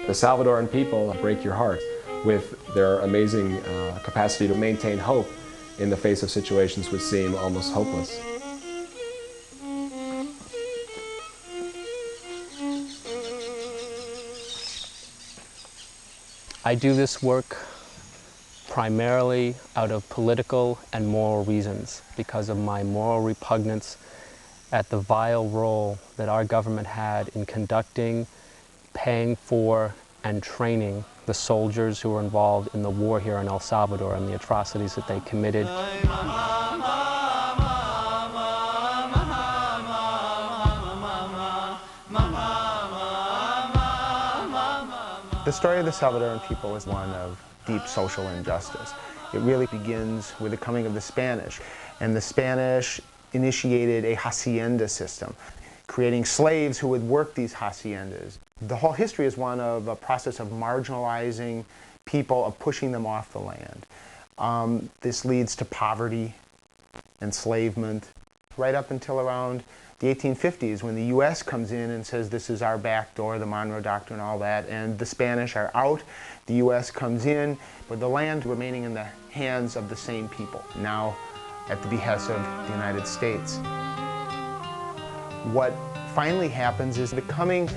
The Salvadoran people break your heart with their amazing capacity to maintain hope in the face of situations which seem almost hopeless. I do this work primarily out of political and moral reasons because of my moral repugnance at the vile role that our government had in conducting, paying for, and training the soldiers who were involved in the war here in El Salvador and the atrocities that they committed. The story of the Salvadoran people is one of deep social injustice. It really begins with the coming of the Spanish, and the Spanish initiated a hacienda system, creating slaves who would work these haciendas. The whole history is one of a process of marginalizing people, of pushing them off the land. This leads to poverty, enslavement, right up until around the 1850s when the US comes in and says this is our back door, the Monroe Doctrine, all that, and the Spanish are out. The US comes in, with the land remaining in the hands of the same people, now at the behest of the United States. What finally happens is the coming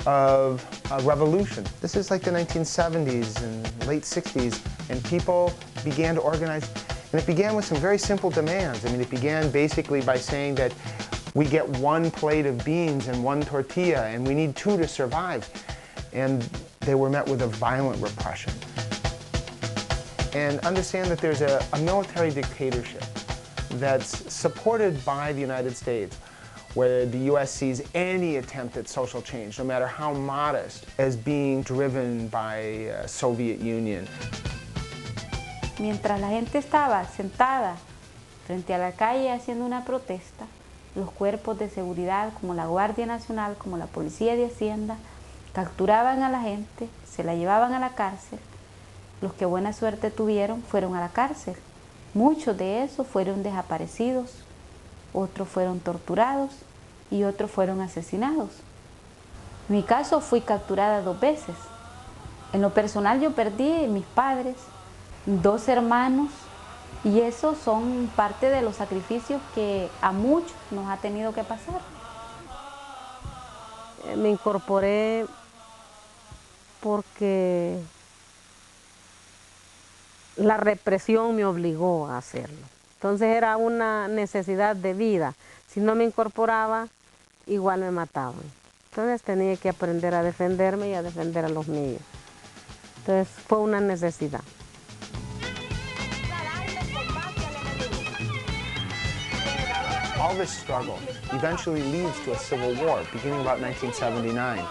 of a revolution. This is like the 1970s and late 60s, and people began to organize. And it began with some very simple demands. I mean, it began basically by saying that we get one plate of beans and one tortilla, and we need two to survive. And they were met with a violent repression. And understand that there's a military dictatorship that's supported by the United States, where the U.S. sees any attempt at social change, no matter how modest, as being driven by Soviet Union. Mientras la gente estaba sentada frente a la calle haciendo una protesta, los cuerpos de seguridad como la Guardia Nacional, como la Policía de Hacienda, capturaban a la gente, se la llevaban a la cárcel. Los que buena suerte tuvieron fueron a la cárcel. Muchos de esos fueron desaparecidos, otros fueron torturados y otros fueron asesinados. En mi caso fui capturada 2 veces. En lo personal yo perdí a mis padres, 2 hermanos, y esos son parte de los sacrificios que a muchos nos ha tenido que pasar. Me incorporé porque la represión me obligó a hacerlo. Entonces era una necesidad de vida. Si no me incorporaba, igual me mataban. Entonces tenía que aprender a defenderme y a defender a los míos. Entonces fue una necesidad. All this struggle eventually leads to a civil war beginning about 1979.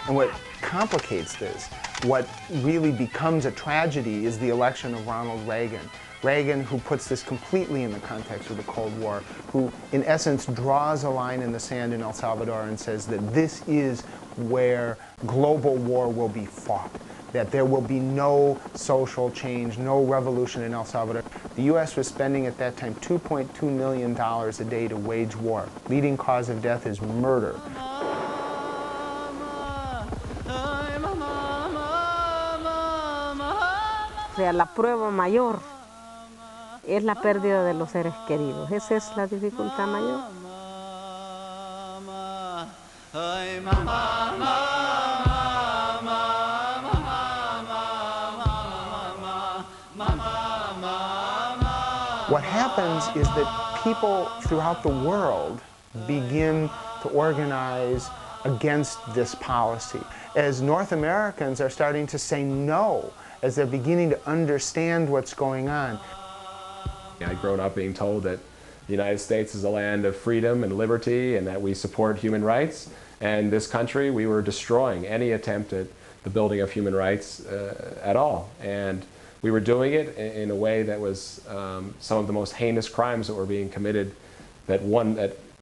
And what complicates this, what really becomes a tragedy, is the election of Ronald Reagan. Reagan, who puts this completely in the context of the Cold War, who in essence draws a line in the sand in El Salvador and says that this is where global war will be fought, that there will be no social change, no revolution in El Salvador. The U.S. was spending at that time $2.2 million a day to wage war. Leading cause of death is murder. O sea, la prueba mayor es la pérdida de los seres queridos. Esa es la dificultad mayor. What happens is that people throughout the world begin to organize against this policy. As North Americans are starting to say no, as they're beginning to understand what's going on. I'd grown up being told that the United States is a land of freedom and liberty and that we support human rights. And this country, we were destroying any attempt at the building of human rights at all. And we were doing it in a way that was some of the most heinous crimes that were being committed that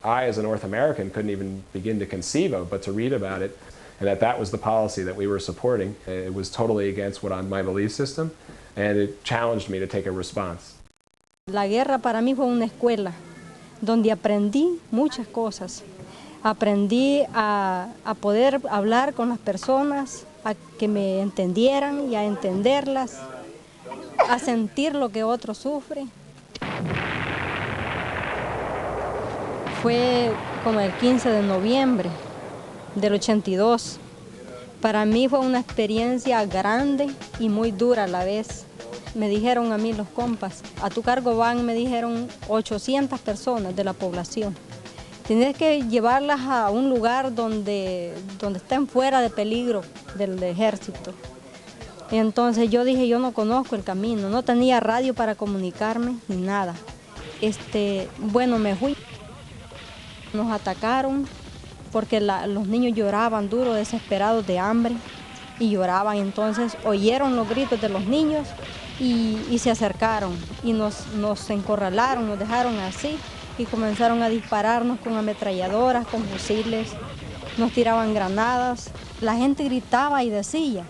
I, as a North American, couldn't even begin to conceive of, but to read about it, and that was the policy that we were supporting. It was totally against my belief system, and it challenged me to take a response. La guerra para mí fue una escuela donde aprendí muchas cosas. Aprendí a poder hablar con las personas, a que me entendieran y a entenderlas, a sentir lo que otro sufre. Fue como el 15 de noviembre del 82. Para mí fue una experiencia grande y muy dura a la vez. Me dijeron a mí los compas, a tu cargo van, me dijeron, 800 personas de la población. Tienes que llevarlas a un lugar donde estén fuera de peligro del ejército. Y entonces yo dije, yo no conozco el camino, no tenía radio para comunicarme ni nada. Bueno, me fui. Nos atacaron porque los niños lloraban duro, desesperados de hambre, y lloraban. Entonces oyeron los gritos de los niños y se acercaron y nos encorralaron, nos dejaron así y comenzaron a dispararnos con ametralladoras, con fusiles, nos tiraban granadas. La gente gritaba y decía,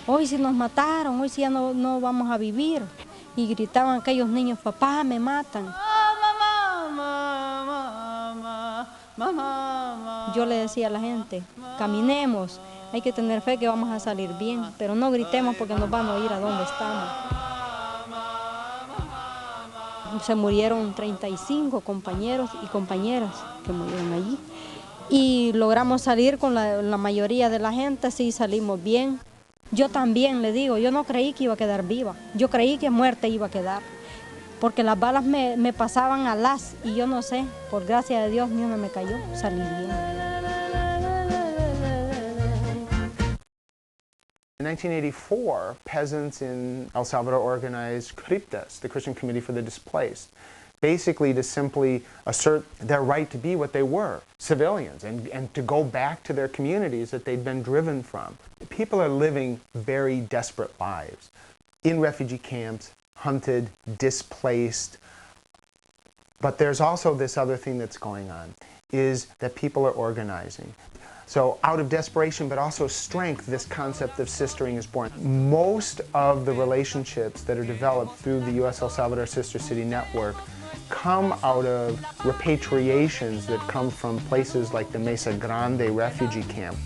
hoy sí nos mataron, hoy sí ya no vamos a vivir. Y gritaban aquellos niños, papá, me matan. Yo le decía a la gente, caminemos, hay que tener fe que vamos a salir bien, pero no gritemos porque nos van a oír a dónde estamos. Se murieron 35 compañeros y compañeras que murieron allí. Y logramos salir con la mayoría de la gente, sí salimos bien. Yo también le digo, yo no creí que iba a quedar viva, yo creí que muerte iba a quedar. Porque las balas me pasaban a las, y yo no sé, por gracia de Dios, ni una me cayó, salí bien. In 1984, peasants in El Salvador organized criptas, the Christian Committee for the Displaced, basically to simply assert their right to be what they were, civilians, and to go back to their communities that they'd been driven from. People are living very desperate lives in refugee camps, hunted, displaced. But there's also this other thing that's going on, is that people are organizing. So out of desperation, but also strength, this concept of sistering is born. Most of the relationships that are developed through the US El Salvador Sister City Network come out of repatriations that come from places like the Mesa Grande refugee camp.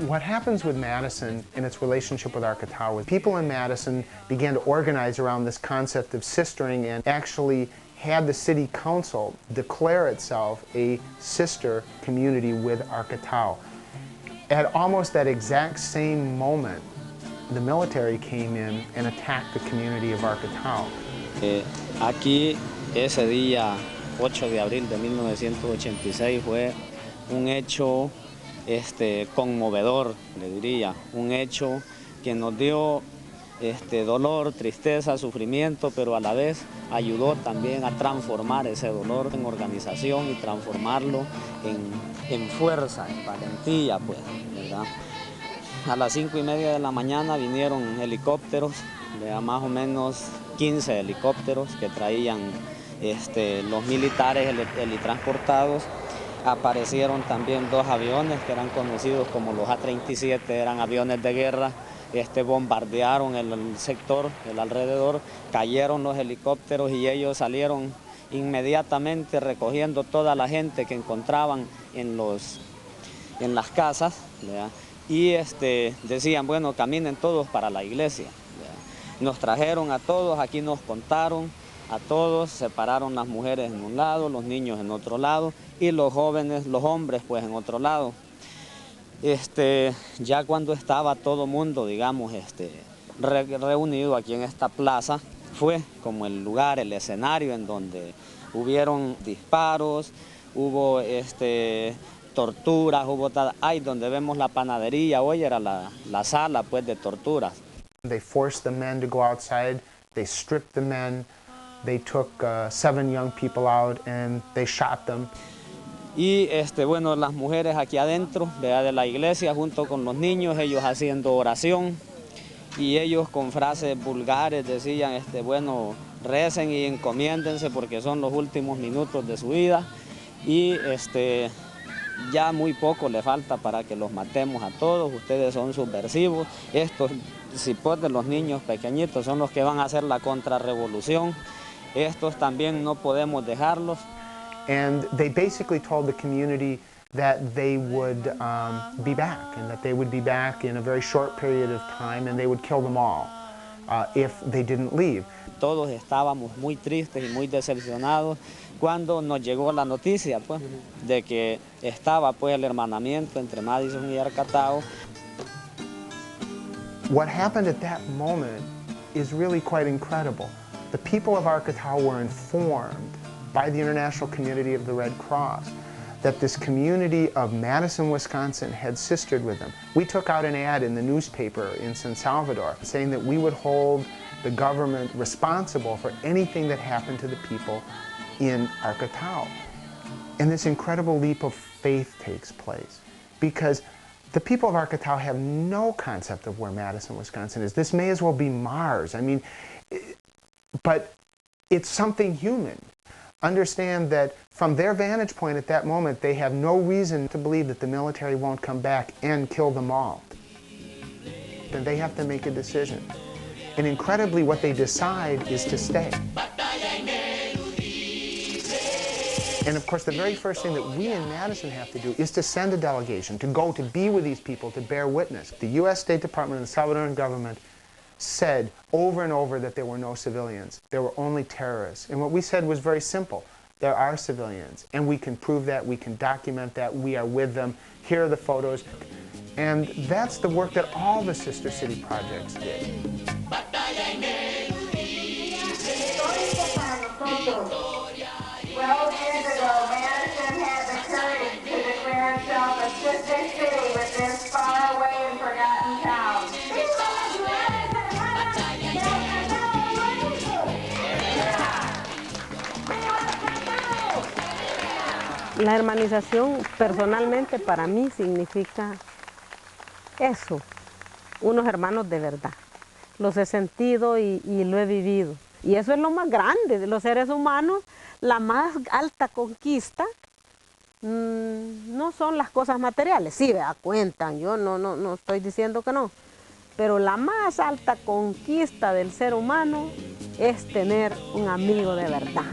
What happens with Madison in its relationship with Arcatau is people in Madison began to organize around this concept of sistering and actually had the city council declare itself a sister community with Arcatau. At almost that exact same moment, the military came in and attacked the community of Arcatau. Aquí ese día 8 de abril de 1986 fue un hecho conmovedor, le diría, un hecho que nos dio dolor, tristeza, sufrimiento, pero a la vez ayudó también a transformar ese dolor en organización y transformarlo en fuerza, en valentía, pues, ¿verdad? A las 5:30 de la mañana vinieron helicópteros, más o menos 15 helicópteros que traían los militares helitransportados. Aparecieron también 2 aviones que eran conocidos como los A-37, eran aviones de guerra. Bombardearon el sector, el alrededor, cayeron los helicópteros y ellos salieron inmediatamente recogiendo toda la gente que encontraban en las casas, ¿verdad? Y decían, bueno, caminen todos para la iglesia, ¿verdad? Nos trajeron a todos, aquí nos contaron a todos, separaron las mujeres en un lado, los niños en otro lado y los jóvenes, los hombres pues en otro lado. Ya cuando estaba todo mundo, digamos, reunido aquí en esta plaza, fue como el lugar, el escenario en donde hubieron disparos, hubo torturas, ahí donde vemos la panadería, hoy era la sala pues de torturas. They forced the men to go outside, they stripped the men, they took 7 young people out and they shot them. Y bueno, las mujeres aquí adentro, ¿verdad?, de la iglesia junto con los niños, ellos haciendo oración y ellos con frases vulgares decían, bueno, recen y encomiéndense porque son los últimos minutos de su vida y ya muy poco le falta para que los matemos a todos, ustedes son subversivos, estos cipotes, los niños pequeñitos son los que van a hacer la contrarrevolución, estos también no podemos dejarlos. And they basically told the community, that they would be back, and that they would be back in a very short period of time, and they would kill them all if they didn't leave. Todos estábamos muy tristes y muy decepcionados cuando nos llegó la noticia, pues, de que estaba, pues, el hermanamiento entre Madison y Arcatao. What happened at that moment is really quite incredible. The people of Arcatao were informed by the international community of the Red Cross that this community of Madison, Wisconsin had sistered with them. We took out an ad in the newspaper in San Salvador saying that we would hold the government responsible for anything that happened to the people in Arcatao. And this incredible leap of faith takes place because the people of Arcatao have no concept of where Madison, Wisconsin is. This may as well be Mars. I mean, but it's something human. Understand that from their vantage point at that moment, they have no reason to believe that the military won't come back and kill them all. Then they have to make a decision. And incredibly, what they decide is to stay. And of course, the very first thing that we in Madison have to do is to send a delegation, to go to be with these people, to bear witness. The US State Department and the Salvadoran government said over and over that there were no civilians. There were only terrorists. And what we said was very simple. There are civilians, and we can prove that, we can document that, we are with them. Here are the photos. And that's the work that all the sister city projects did. Well, years ago, Madison had the courage to declare itself a sister city with this faraway and forgotten town. La hermanización personalmente para mí significa eso, unos hermanos de verdad. Los he sentido y lo he vivido. Y eso es lo más grande de los seres humanos. La más alta conquista no son las cosas materiales. Sí, cuentan, yo no estoy diciendo que no. Pero la más alta conquista del ser humano es tener un amigo de verdad.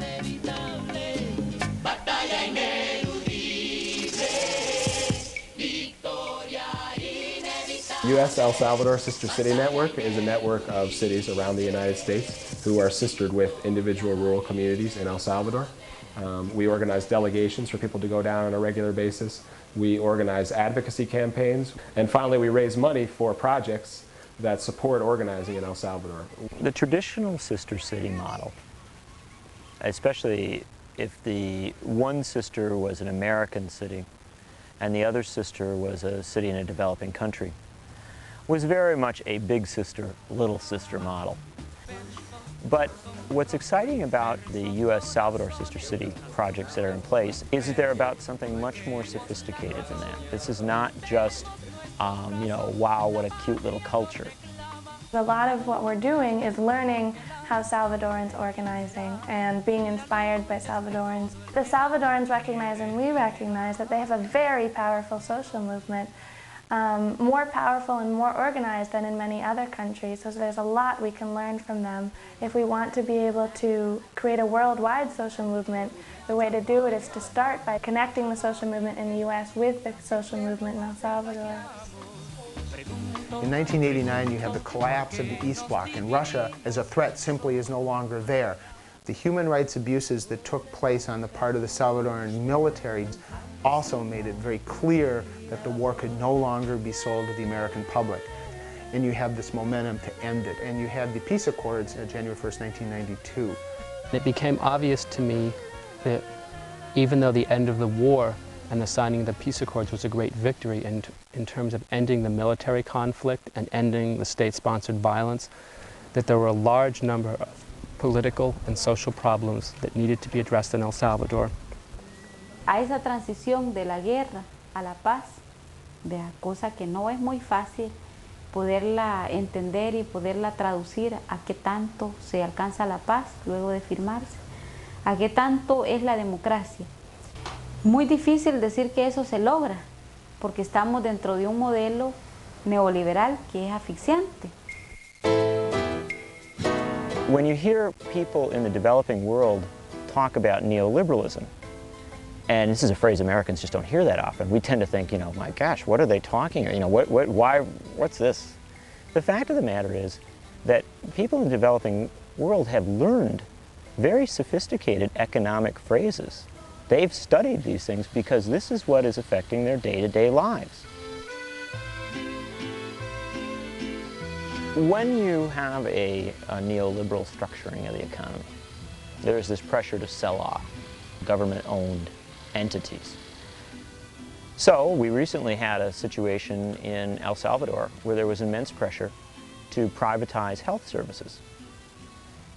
US El Salvador Sister City Network is a network of cities around the United States who are sistered with individual rural communities in El Salvador. We organize delegations for people to go down on a regular basis. We organize advocacy campaigns. And finally, we raise money for projects that support organizing in El Salvador. The traditional sister city model, especially if the one sister was an American city and the other sister was a city in a developing country, was very much a big sister, little sister model. But what's exciting about the US Salvador Sister City projects that are in place is that they're about something much more sophisticated than that. This is not just, you know, wow, what a cute little culture. A lot of what we're doing is learning how Salvadorans organizing and being inspired by Salvadorans. The Salvadorans recognize and we recognize that they have a very powerful social movement, more powerful and more organized than in many other countries. So there's a lot we can learn from them. If we want to be able to create a worldwide social movement, the way to do it is to start by connecting the social movement in the US with the social movement in El Salvador. In 1989, you have the collapse of the East Bloc, and Russia as a threat simply is no longer there. The human rights abuses that took place on the part of the Salvadoran military also made it very clear that the war could no longer be sold to the American public. And you have this momentum to end it. And you had the peace accords on January 1st, 1992. It became obvious to me that even though the end of the war and the signing of the peace accords was a great victory in terms of ending the military conflict and ending the state-sponsored violence, that there were a large number of political and social problems that needed to be addressed in El Salvador. A esa transición de la guerra a la paz, cosa que no es muy fácil poderla entender y poderla traducir a qué tanto se alcanza la paz luego de firmarse, a qué tanto es la democracia. Muy difícil decir que eso se logra, porque estamos dentro de un modelo neoliberal que es asfixiante. When you hear people in the developing world talk about neoliberalism, And this is a phrase Americans just don't hear that often. We tend to think, you know, my gosh, what are they talking? You know, what's this? The fact of the matter is that people in the developing world have learned very sophisticated economic phrases. They've studied these things because this is what is affecting their day-to-day lives. When you have a neoliberal structuring of the economy, there's this pressure to sell off government-owned entities. So we recently had a situation in El Salvador where there was immense pressure to privatize health services.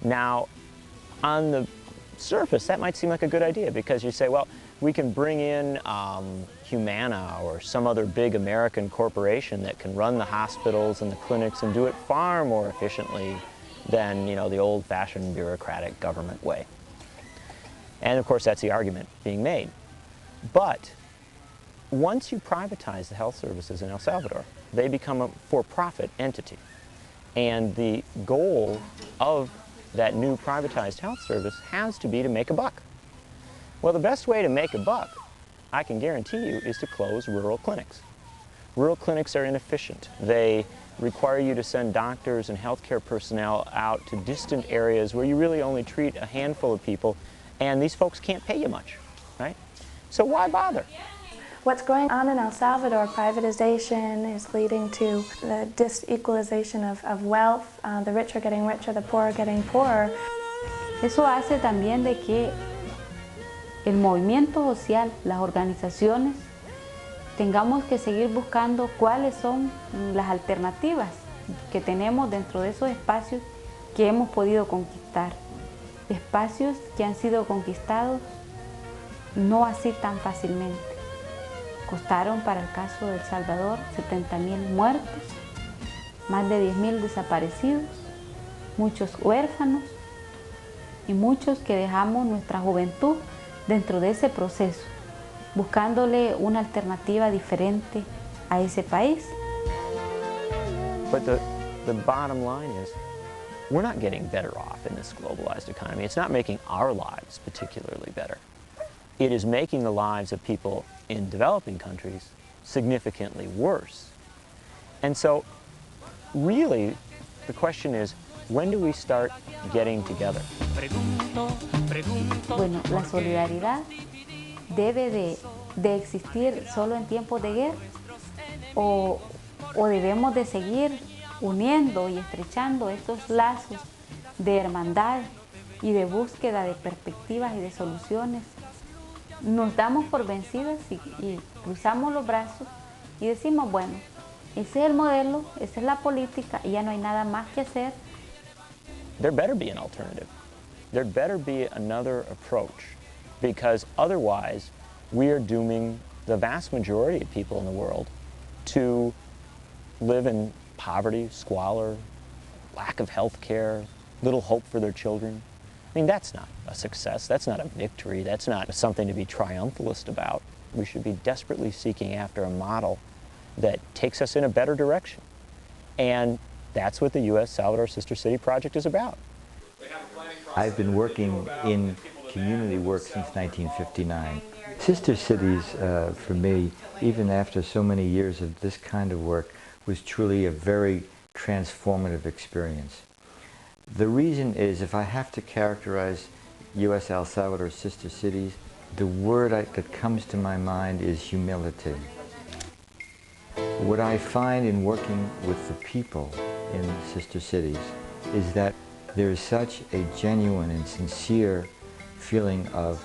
Now, on the surface, that might seem like a good idea because you say, well, we can bring in Humana or some other big American corporation that can run the hospitals and the clinics and do it far more efficiently than, you know, the old-fashioned bureaucratic government way. And of course, that's the argument being made. But once you privatize the health services in El Salvador, they become a for-profit entity. And the goal of that new privatized health service has to be to make a buck. Well, the best way to make a buck, I can guarantee you, is to close rural clinics. Rural clinics are inefficient. They require you to send doctors and healthcare personnel out to distant areas where you really only treat a handful of people, and these folks can't pay you much, right? So why bother? What's going on in El Salvador, privatization, is leading to the disequalization of wealth. The rich are getting richer, the poor are getting poorer. Eso hace también de que el movimiento social, las organizaciones, tengamos que seguir buscando cuáles son las alternativas que tenemos dentro de esos espacios que hemos podido conquistar. Espacios que han sido conquistados no así tan fácilmente. Costaron para el caso de El Salvador 70.000 muertos, más de 10.000 desaparecidos, muchos huérfanos y muchos que dejamos nuestra juventud dentro de ese proceso, buscándole una alternativa diferente a ese país. But the bottom line is, we're not getting better off in this globalized economy. It's not making our lives particularly better. It is making the lives of people in developing countries significantly worse. And so, really, the question is, when do we start getting together? Bueno, la solidaridad debe de existir solo en tiempos de guerra o debemos de seguir uniendo y estrechando estos lazos de hermandad y de búsqueda de perspectivas y de soluciones. Nos damos por vencidas y cruzamos los brazos y decimos, bueno, ese es el modelo, esa es la política y ya no hay nada más que hacer. There better be an alternative. There better be another approach, because otherwise we are dooming the vast majority of people in the world to live in poverty, squalor, lack of health care, little hope for their children. I mean, that's not a success, that's not a victory, that's not something to be triumphalist about. We should be desperately seeking after a model that takes us in a better direction. And that's what the US Salvador Sister City Project is about. I've been working in community work since 1959. Sister Cities, for me, even after so many years of this kind of work, was truly a very transformative experience. The reason is, if I have to characterize US El Salvador Sister Cities, the word that comes to my mind is humility. What I find in working with the people in Sister Cities is that there is such a genuine and sincere feeling of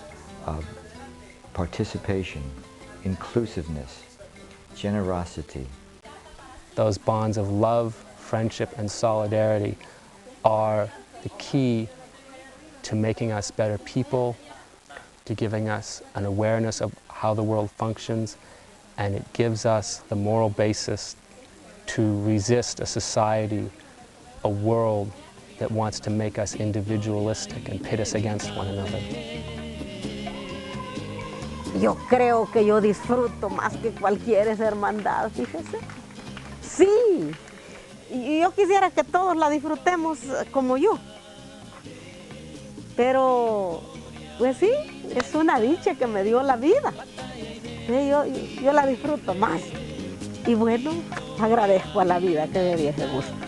participation, inclusiveness, generosity. Those bonds of love, friendship, and solidarity are the key to making us better people, to giving us an awareness of how the world functions, and it gives us the moral basis to resist a society, a world that wants to make us individualistic and pit us against one another. Yo creo que yo disfruto más que cualquier esa hermandad, fíjese. Sí, y yo quisiera que todos la disfrutemos como yo. Pero, pues sí, es una dicha que me dio la vida. Yo la disfruto más. Y bueno, agradezco a la vida que me dio ese gusto.